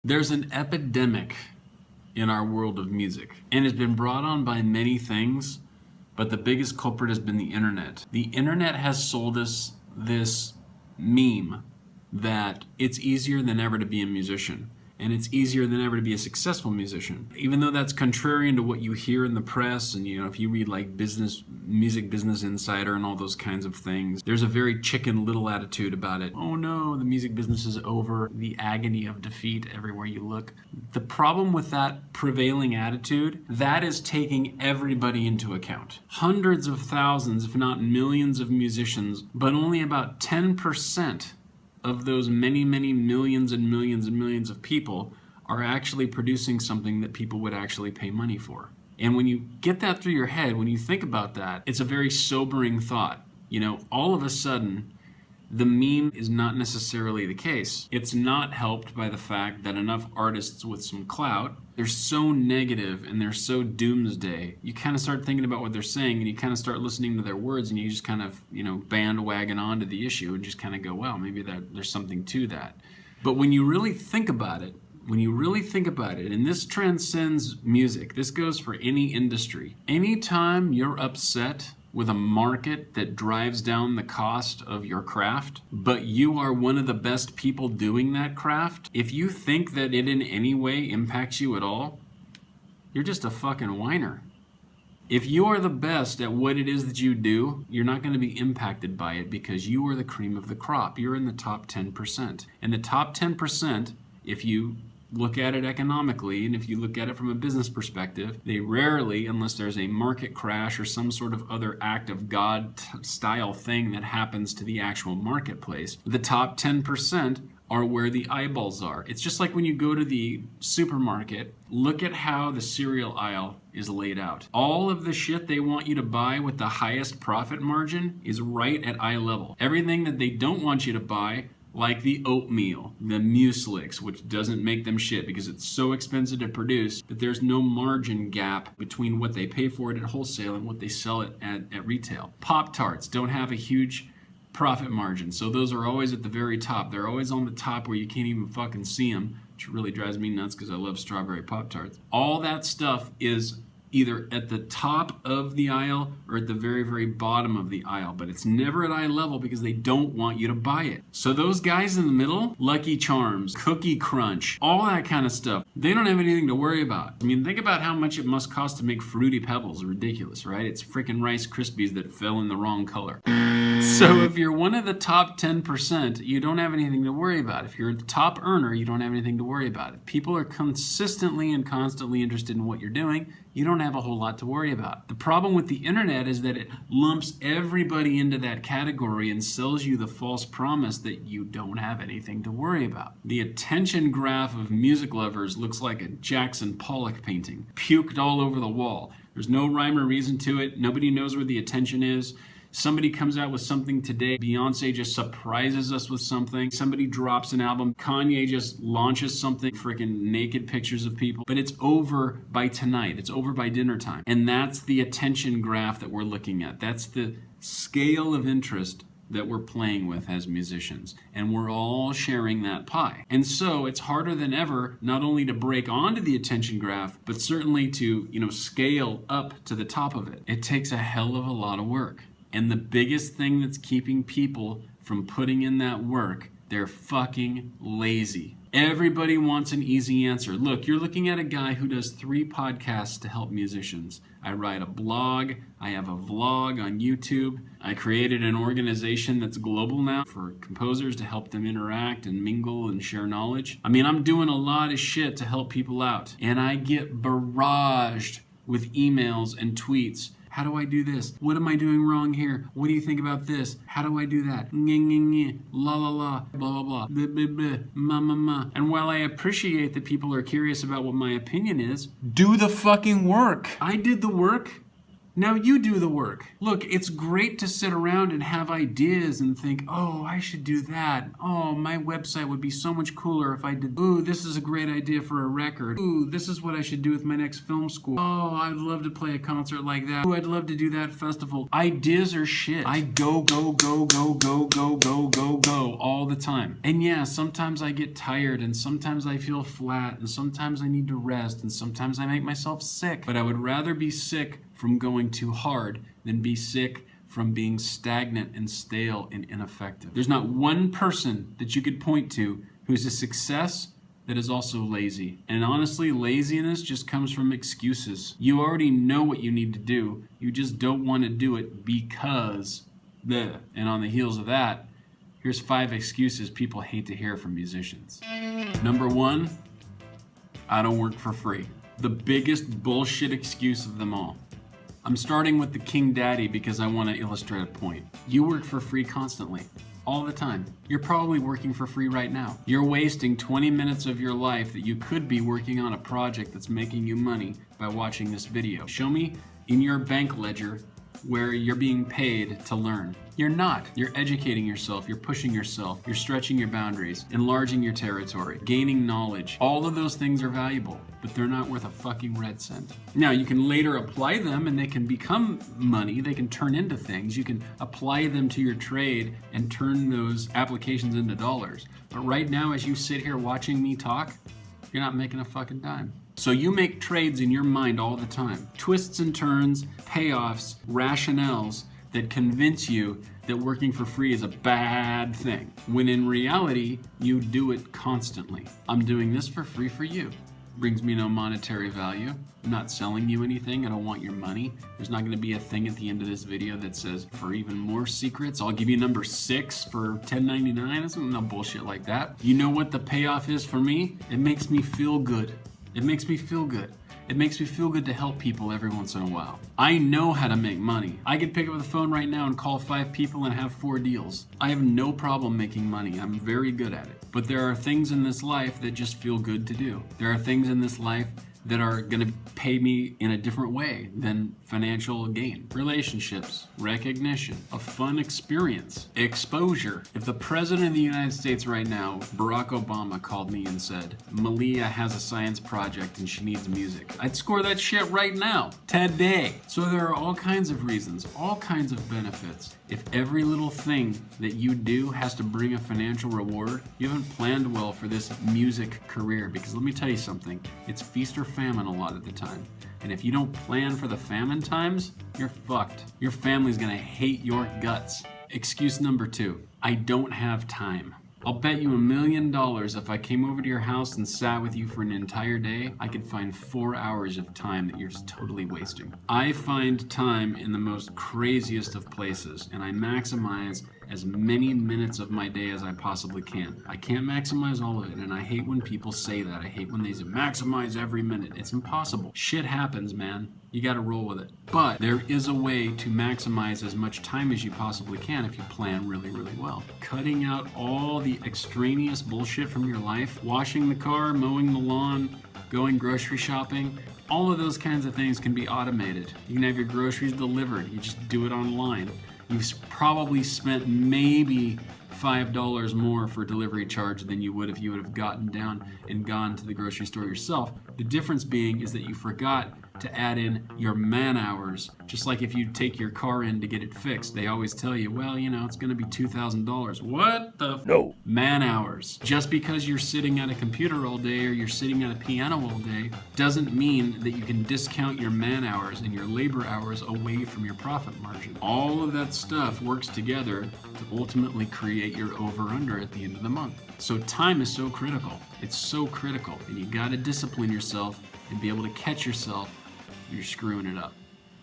There's an epidemic in our world of music, and it's been brought on by many things, but the biggest culprit has been the internet. The internet has sold us this meme that it's easier than ever to be a musician, and it's easier than ever to be a successful musician. Even though that's contrarian to what you hear in the press, and if you read like Music Business Insider and all those kinds of things, there's a very Chicken Little attitude about it. Oh no, the music business is over, the agony of defeat everywhere you look. The problem with that prevailing attitude, that is taking everybody into account. Hundreds of thousands, if not millions of musicians, but only about 10% of those many, many millions and millions and millions of people are actually producing something that people would actually pay money for. And when you get that through your head, when you think about that, it's a very sobering thought. All of a sudden, the meme is not necessarily the case. It's not helped by the fact that enough artists with some clout, they're so negative and they're so doomsday. You kind of start thinking about what they're saying and you kind of start listening to their words and you just kind of, bandwagon onto the issue and just kind of go, well, maybe there's something to that. But when you really think about it, and this transcends music, this goes for any industry. Anytime you're upset with a market that drives down the cost of your craft, but you are one of the best people doing that craft, if you think that it in any way impacts you at all, you're just a fucking whiner. If you are the best at what it is that you do, you're not going to be impacted by it because you are the cream of the crop. You're in the top 10%. And the top 10%, if you look at it economically, and if you look at it from a business perspective, they rarely, unless there's a market crash or some sort of other act of God style thing that happens to the actual marketplace, the top 10% are where the eyeballs are. It's just like when you go to the supermarket, look at how the cereal aisle is laid out. All of the shit they want you to buy with the highest profit margin is right at eye level. Everything that they don't want you to buy, like the oatmeal, the muesli, which doesn't make them shit because it's so expensive to produce that there's no margin gap between what they pay for it at wholesale and what they sell it at retail. Pop-Tarts don't have a huge profit margin, so those are always at the very top. They're always on the top where you can't even fucking see them, which really drives me nuts because I love strawberry Pop-Tarts. All that stuff is either at the top of the aisle or at the very, very bottom of the aisle, but it's never at eye level because they don't want you to buy it. So those guys in the middle, Lucky Charms, Cookie Crunch, all that kind of stuff, they don't have anything to worry about. I mean, think about how much it must cost to make Fruity Pebbles. Ridiculous, right? It's freaking Rice Krispies that fell in the wrong color. So if you're one of the top 10%, you don't have anything to worry about. If you're a top earner, you don't have anything to worry about. If people are consistently and constantly interested in what you're doing, you don't have a whole lot to worry about. The problem with the internet is that it lumps everybody into that category and sells you the false promise that you don't have anything to worry about. The attention graph of music lovers looks like a Jackson Pollock painting, puked all over the wall. There's no rhyme or reason to it. Nobody knows where the attention is. Somebody comes out with something today. Beyonce just surprises us with something. Somebody drops an album. Kanye just launches something, freaking naked pictures of people. But it's over by tonight. It's over by dinner time. And that's the attention graph that we're looking at. That's the scale of interest that we're playing with as musicians. And we're all sharing that pie. And so it's harder than ever not only to break onto the attention graph, but certainly to, scale up to the top of it. It takes a hell of a lot of work. And the biggest thing that's keeping people from putting in that work, they're fucking lazy. Everybody wants an easy answer. Look, you're looking at a guy who does 3 podcasts to help musicians. I write a blog. I have a vlog on YouTube. I created an organization that's global now for composers to help them interact and mingle and share knowledge. I mean, I'm doing a lot of shit to help people out. And I get barraged with emails and tweets. How do I do this? What am I doing wrong here? What do you think about this? How do I do that? La la la, blah blah blah, blah blah blah, ma ma ma. And while I appreciate that people are curious about what my opinion is, do the fucking work. I did the work Now you do the work. Look, it's great to sit around and have ideas and think, oh, I should do that. Oh, my website would be so much cooler if I did. Ooh, this is a great idea for a record. Ooh, this is what I should do with my next film school. Oh, I'd love to play a concert like that. Ooh, I'd love to do that festival. Ideas are shit. I go all the time. And yeah, sometimes I get tired and sometimes I feel flat and sometimes I need to rest and sometimes I make myself sick. But I would rather be sick from going too hard than be sick from being stagnant and stale and ineffective. There's not one person that you could point to who's a success that is also lazy. And honestly, laziness just comes from excuses. You already know what you need to do. You just don't want to do it because bleh. And on the heels of that, here's 5 excuses people hate to hear from musicians. Number 1, I don't work for free. The biggest bullshit excuse of them all. I'm starting with the King Daddy because I want to illustrate a point. You work for free constantly, all the time. You're probably working for free right now. You're wasting 20 minutes of your life that you could be working on a project that's making you money by watching this video. Show me in your bank ledger where you're being paid to learn. You're not. You're educating yourself, you're pushing yourself, you're stretching your boundaries, enlarging your territory, gaining knowledge. All of those things are valuable, but they're not worth a fucking red cent. Now, you can later apply them and they can become money, they can turn into things. You can apply them to your trade and turn those applications into dollars. But right now, as you sit here watching me talk, you're not making a fucking dime. So you make trades in your mind all the time. Twists and turns, payoffs, rationales that convince you that working for free is a bad thing, when in reality, you do it constantly. I'm doing this for free for you. Brings me no monetary value. I'm not selling you anything. I don't want your money. There's not going to be a thing at the end of this video that says, for even more secrets, I'll give you number 6 for $10.99. It's no bullshit like that. You know what the payoff is for me? It makes me feel good. It makes me feel good. It makes me feel good to help people every once in a while. I know how to make money. I could pick up the phone right now and call 5 people and have 4 deals. I have no problem making money. I'm very good at it. But there are things in this life that just feel good to do. There are things in this life that are going to pay me in a different way than financial gain. Relationships, recognition, a fun experience, exposure. If the President of the United States right now, Barack Obama, called me and said, Malia has a science project and she needs music, I'd score that shit right now, today. So there are all kinds of reasons, all kinds of benefits. If every little thing that you do has to bring a financial reward, you haven't planned well for this music career. Because let me tell you something, it's feast or famine a lot of the time. And if you don't plan for the famine times, you're fucked. Your family's gonna hate your guts. Excuse number 2, I don't have time. I'll bet you $1 million if I came over to your house and sat with you for an entire day, I could find 4 hours of time that you're just totally wasting. I find time in the most craziest of places, and I maximize as many minutes of my day as I possibly can. I can't maximize all of it, and I hate when people say that. I hate when they say, maximize every minute. It's impossible. Shit happens, man. You gotta roll with it. But there is a way to maximize as much time as you possibly can if you plan really, really well. Cutting out all the extraneous bullshit from your life, washing the car, mowing the lawn, going grocery shopping, all of those kinds of things can be automated. You can have your groceries delivered. You just do it online. You've probably spent maybe $5 more for delivery charge than you would if you would have gotten down and gone to the grocery store yourself. The difference being is that you forgot to add in your man hours. Just like if you take your car in to get it fixed, they always tell you, well, you know, it's going to be $2,000. What the No. Man hours. Just because you're sitting at a computer all day or you're sitting at a piano all day doesn't mean that you can discount your man hours and your labor hours away from your profit margin. All of that stuff works together to ultimately create your over-under at the end of the month. So time is so critical. It's so critical. And you got to discipline yourself and be able to catch yourself when you're screwing it up.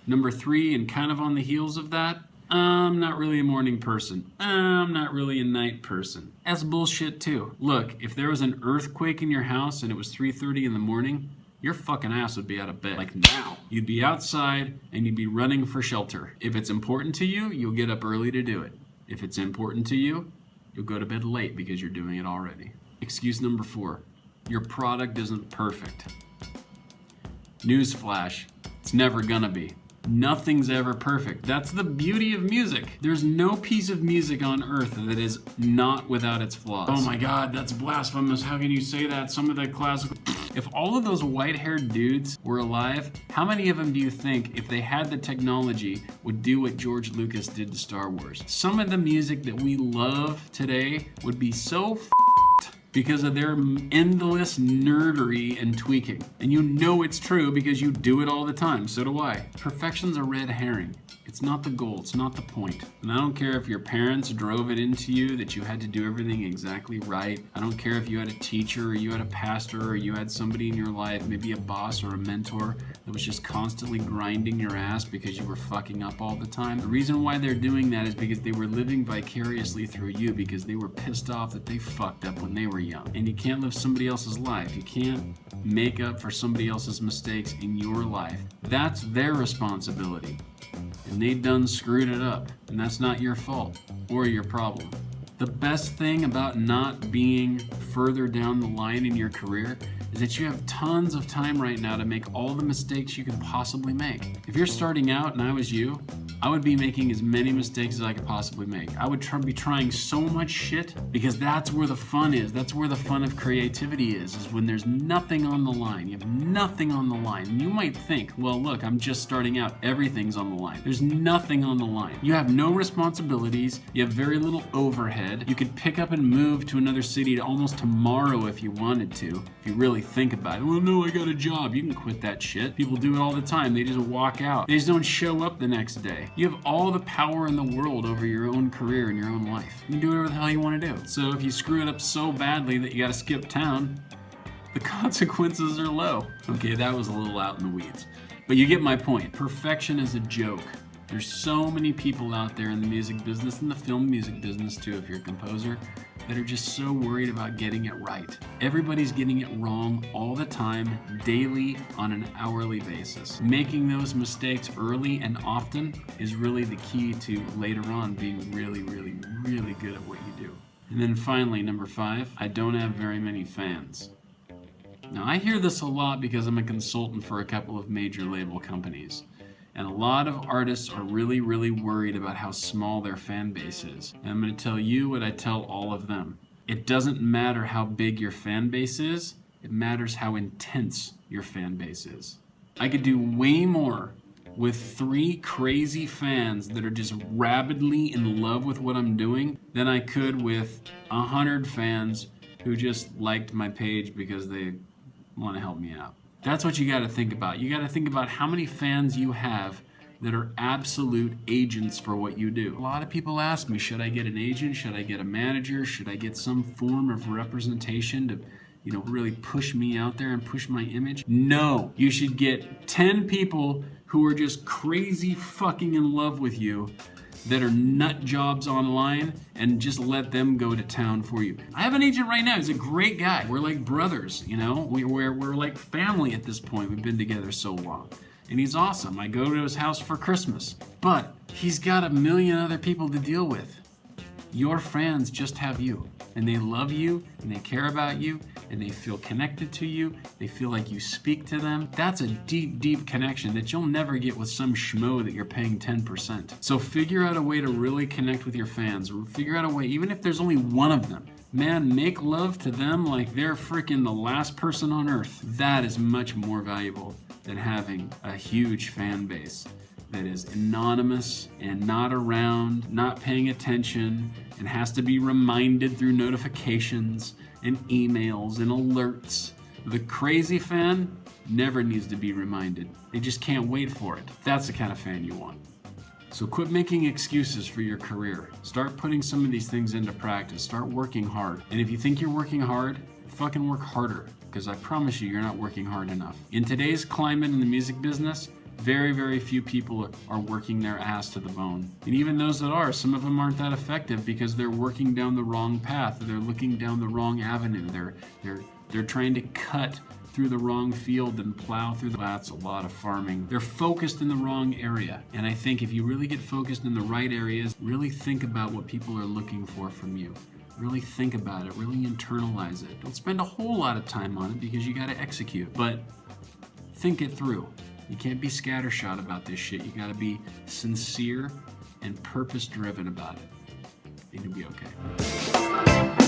Number 3, and kind of on the heels of that, I'm not really a morning person. I'm not really a night person. That's bullshit too. Look, if there was an earthquake in your house and it was 3:30 in the morning, your fucking ass would be out of bed. Like now. You'd be outside and you'd be running for shelter. If it's important to you, you'll get up early to do it. If it's important to you, you'll go to bed late because you're doing it already. Excuse number 4, your product isn't perfect. Newsflash, it's never gonna be. Nothing's ever perfect. That's the beauty of music. There's no piece of music on earth that is not without its flaws. Oh my God, that's blasphemous. How can you say that? Some of the classical... If all of those white-haired dudes were alive, how many of them do you think, if they had the technology, would do what George Lucas did to Star Wars? Some of the music that we love today would be so because of their endless nerdery and tweaking. And you know it's true because you do it all the time. So do I. Perfection's a red herring. It's not the goal, it's not the point. And I don't care if your parents drove it into you that you had to do everything exactly right. I don't care if you had a teacher or you had a pastor or you had somebody in your life, maybe a boss or a mentor, that was just constantly grinding your ass because you were fucking up all the time. The reason why they're doing that is because they were living vicariously through you because they were pissed off that they fucked up when they were young. And you can't live somebody else's life. You can't make up for somebody else's mistakes in your life. That's their responsibility. And they done screwed it up, and that's not your fault or your problem. The best thing about not being further down the line in your career is that you have tons of time right now to make all the mistakes you can possibly make. If you're starting out and I was you, I would be making as many mistakes as I could possibly make. I would be trying so much shit because that's where the fun is. That's where the fun of creativity is when there's nothing on the line. You have nothing on the line. And you might think, well, look, I'm just starting out. Everything's on the line. There's nothing on the line. You have no responsibilities. You have very little overhead. You could pick up and move to another city almost tomorrow if you wanted to, if you really think about it. Well, no, I got a job. You can quit that shit. People do it all the time. They just walk out. They just don't show up the next day. You have all the power in the world over your own career and your own life. You can do whatever the hell you want to do. So if you screw it up so badly that you got to skip town, the consequences are low. Okay, that was a little out in the weeds. But you get my point. Perfection is a joke. There's so many people out there in the music business, and the film music business too, if you're a composer, that are just so worried about getting it right. Everybody's getting it wrong all the time, daily, on an hourly basis. Making those mistakes early and often is really the key to later on being really, really, really good at what you do. And then finally, number 5, I don't have very many fans. Now, I hear this a lot because I'm a consultant for a couple of major label companies. And a lot of artists are really, really worried about how small their fan base is. And I'm going to tell you what I tell all of them. It doesn't matter how big your fan base is, it matters how intense your fan base is. I could do way more with 3 crazy fans that are just rabidly in love with what I'm doing than I could with 100 fans who just liked my page because they want to help me out. That's what you got to think about. You got to think about how many fans you have that are absolute agents for what you do. A lot of people ask me, should I get an agent? Should I get a manager? Should I get some form of representation to, really push me out there and push my image? No, you should get 10 people who are just crazy fucking in love with you that are nut jobs online and just let them go to town for you. I have an agent right now. He's a great guy. We're like brothers, We're like family at this point. We've been together so long. And he's awesome. I go to his house for Christmas. But he's got a million other people to deal with. Your fans just have you. And they love you, and they care about you, and they feel connected to you. They feel like you speak to them. That's a deep, deep connection that you'll never get with some schmo that you're paying 10%. So figure out a way to really connect with your fans. Figure out a way, even if there's only one of them. Man, make love to them like they're freaking the last person on earth. That is much more valuable than having a huge fan base that is anonymous and not around, not paying attention, and has to be reminded through notifications and emails and alerts. The crazy fan never needs to be reminded. They just can't wait for it. That's the kind of fan you want. So quit making excuses for your career. Start putting some of these things into practice. Start working hard. And if you think you're working hard, fucking work harder, because I promise you're not working hard enough. In today's climate in the music business, very, very few people are working their ass to the bone. And even those that are, some of them aren't that effective because they're working down the wrong path. They're looking down the wrong avenue. They're trying to cut through the wrong field and plow through that's a lot of farming. They're focused in the wrong area. And I think if you really get focused in the right areas, really think about what people are looking for from you. Really think about it, really internalize it. Don't spend a whole lot of time on it because you got to execute, but think it through. You can't be scattershot about this shit. You gotta be sincere and purpose driven about it. And you'll be okay.